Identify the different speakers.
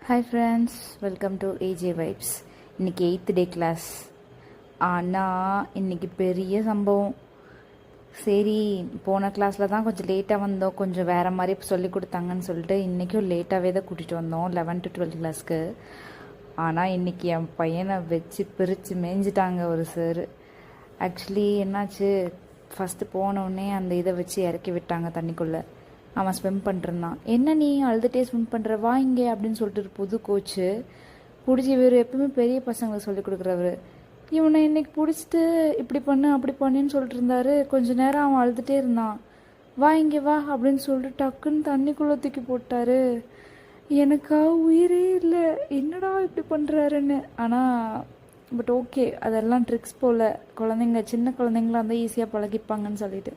Speaker 1: Hi friends, welcome to AJ vibes. இன்றைக்கி 8th day class. ஆனால் இன்றைக்கி பெரிய சம்பவம். சரி, போன கிளாஸில் தான் கொஞ்சம் லேட்டாக வந்தோம், கொஞ்சம் வேறு மாதிரி சொல்லி கொடுத்தாங்கன்னு சொல்லிட்டு இன்றைக்கும் லேட்டாகவே தான் கூட்டிகிட்டு வந்தோம் 11 to 12 கிளாஸ்க்கு. ஆனால் இன்றைக்கி என் பையனை வச்சு பிரித்து மேய்ஞ்சிட்டாங்க ஒரு சார். ஆக்சுவலி என்னாச்சு, ஃபஸ்ட்டு போனோடனே அந்த இதை வச்சு இறக்கி விட்டாங்க தண்ணிக்குள்ளே. அவன் ஸ்விம் பண்ணிருந்தான். என்ன நீ அழுதுகிட்டே ஸ்விம் பண்ணுற, வா இங்கே அப்படின்னு சொல்லிட்டு புது கோச்சு பிடிச்சி. இவர் எப்பவுமே பெரிய பசங்களுக்கு சொல்லி கொடுக்குறவர். இவனை இன்னைக்கு பிடிச்சிட்டு இப்படி பண்ணு அப்படி பண்ணுன்னு சொல்லிட்டு இருந்தாரு. கொஞ்ச நேரம் அவன் அழுதுகிட்டே இருந்தான். வா இங்கே வா அப்படின்னு சொல்லிட்டு டக்குன்னு தண்ணிக்குள்ளே தூக்கி போட்டாரு. எனக்கா உயிரே இல்லை, என்னடா இப்படி பண்ணுறாருன்னு. ஆனால் பட் ஓகே, அதெல்லாம் ட்ரிக்ஸ் போல். குழந்தைங்க சின்ன குழந்தைங்களாம் இருந்தால் ஈஸியாக பழகிப்பாங்கன்னு சொல்லிட்டு